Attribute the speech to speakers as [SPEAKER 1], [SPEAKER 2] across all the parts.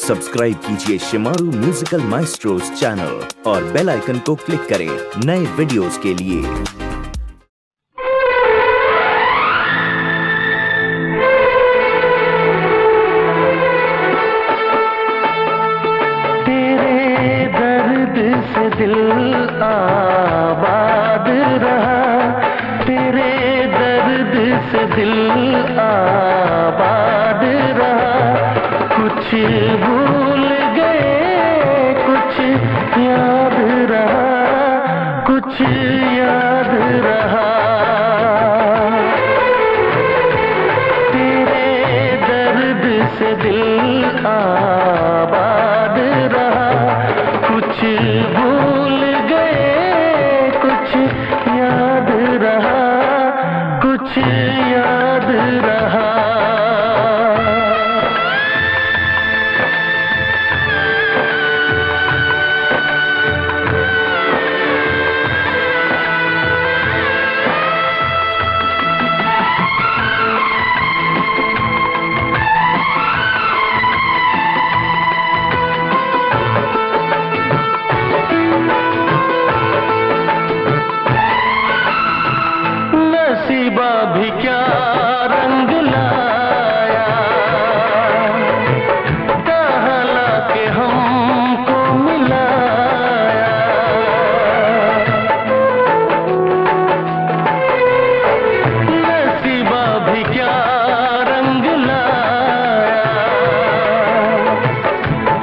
[SPEAKER 1] Subscribe कीजिए Shemaroo musical maestros channel और bell icon को क्लिक करें नए वीडियोस के लिए।
[SPEAKER 2] तेरे दर्द से दिल आबाद रहा, तेरे दर्द से दिल आबाद रहा। कुछ भूल गए कुछ याद रहा, कुछ याद रहा। तेरे दर्द से दिल आबाद रहा, कुछ भूल गए कुछ याद रहा, कुछ याद रहा। नसीबा भी क्या रंग लाया, कहाँ लाके हमको मिलाया। नसीबा भी क्या रंग लाया,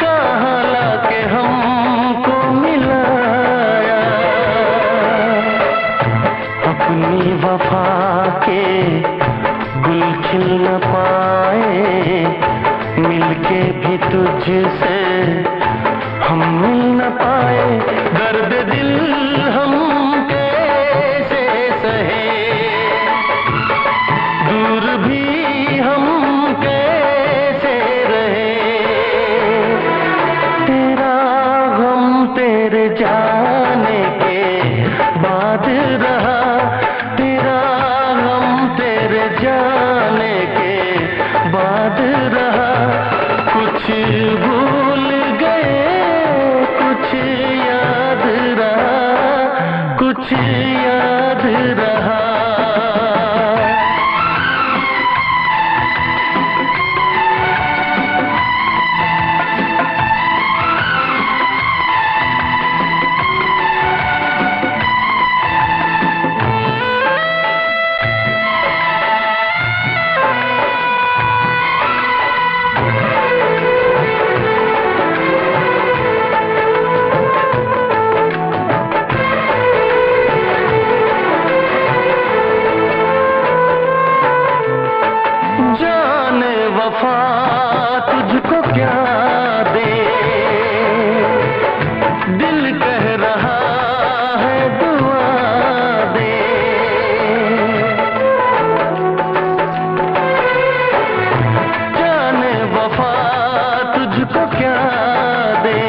[SPEAKER 2] कहाँ लाके हमको मिलाया। अपनी वफा के गुल खिल न पाए, मिलके भी तुझसे हम मिल न पाए। दर्द दिल हम कैसे सहे, दूर भी हम कैसे रहे। तेरा गम तेरे जाने के बाद रहा, जाने के बाद रहा। कुछ भूल गए कुछ याद रहा, कुछ याद रहा। जाने वफा तुझको क्या दे, दिल कह रहा है दुआ दे। जाने वफा तुझको क्या दे,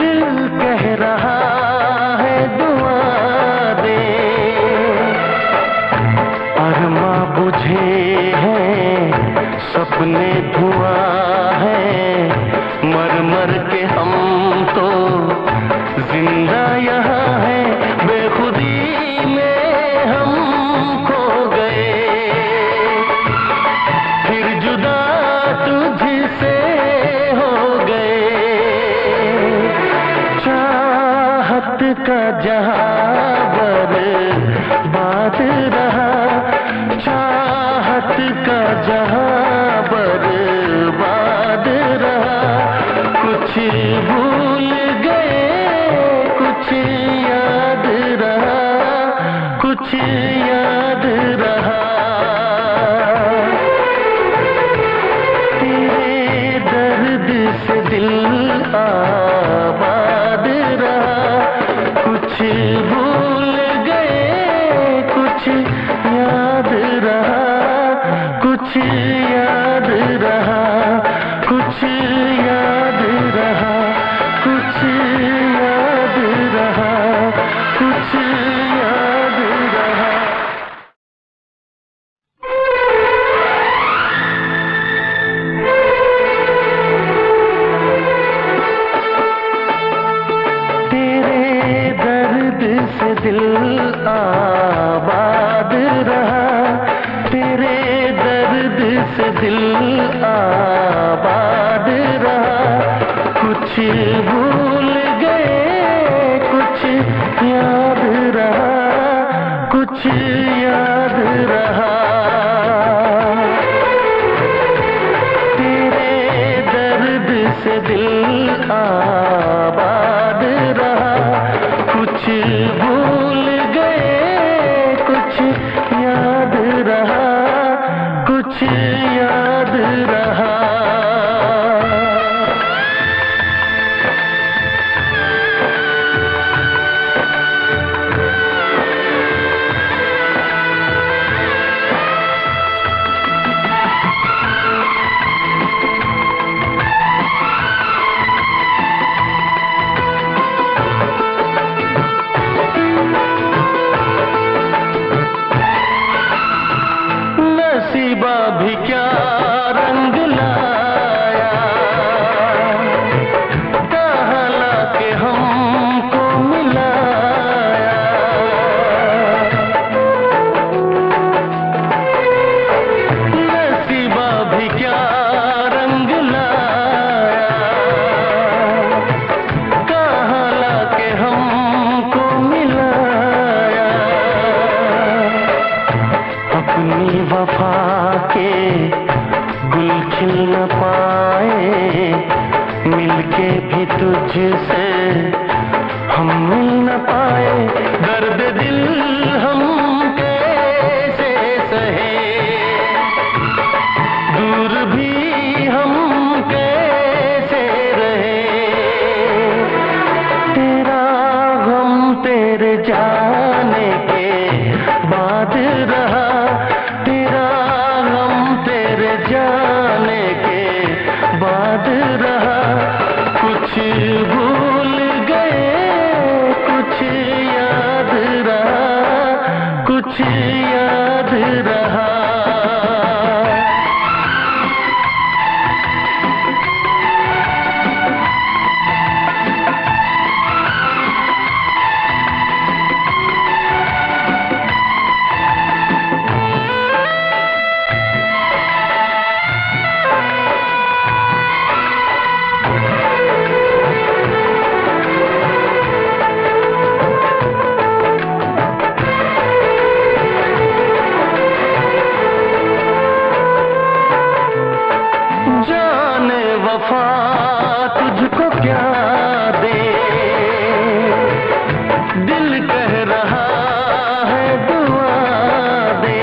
[SPEAKER 2] दिल कह रहा है दुआ दे। अरमा बुझे हैं सपने धुआं है, मर मर के हम तो जिंदा यहाँ हैं। बेखुदी में हम खो गए, फिर जुदा तुझसे हो गए। चाहत का जहां बर्बाद रहा, चाहत का जहां बर्बाद रहा। कुछ भूल गए कुछ याद रहा, कुछ याद रहा। तेरे दर्द से दिल आबाद रहा, कुछ भूल गए कुछ याद रहा, कुछ याद रहा, कुछ याद रहा, कुछ याद रहा, कुछ याद रहा। से दिल आबाद रहा। कुछ भूल गए कुछ याद रहा, कुछ याद रहा। तेरे दर्द से दिल आबाद रहा। कुछ भूल गए कुछ याद रहा, कुछ याद रहा। नसीबा भी क्या रंग लाया, कहाँ लाके हमको मिलाया। नसीबा भी क्या रंग लाया, कहाँ लाके हमको मिलाया। अपनी वफा के गुल खिल न पाए, मिलके भी तुझसे हम मिल न पाए। दर्द दिल हम कैसे सहे, दूर भी हम कैसे रहे। तेरा गम तेरे जाने के बाद रहा, जाने के बाद रहा। कुछ भूल गए कुछ याद रहा, कुछ याद रहा। जाने वफा तुझको क्या दे, दिल कह रहा है दुआ दे।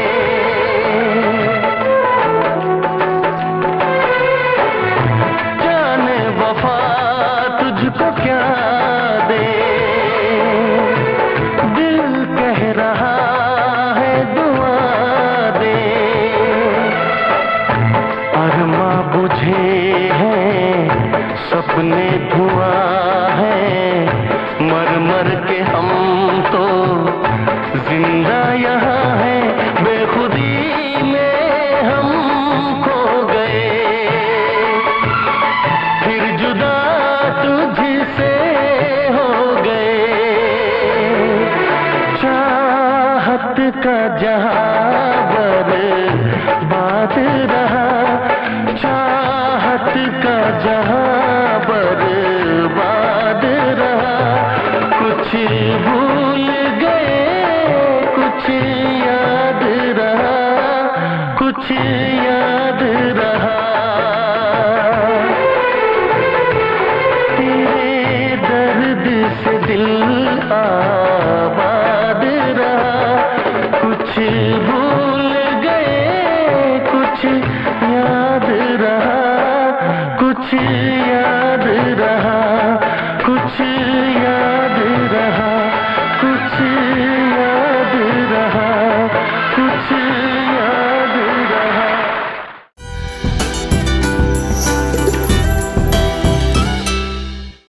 [SPEAKER 2] जाने वफा तुझको क्या दे, दिल कह रहा है दुआ दे। अरमा बुझे हैं सपने धुआं है, मर मर के हम तो जिंदा यहाँ हैं। बेखुदी में हम खो गए, फिर जुदा तुझसे हो गए। चाहत का जहां बर्बाद रहा, चाहत का जहां बर्बाद रहा। कुछ भूल गए कुछ याद रहा, कुछ याद रहा। तेरे दर्द से दिल आबाद रहा। कुछ भूल गए कुछ याद रहा, कुछ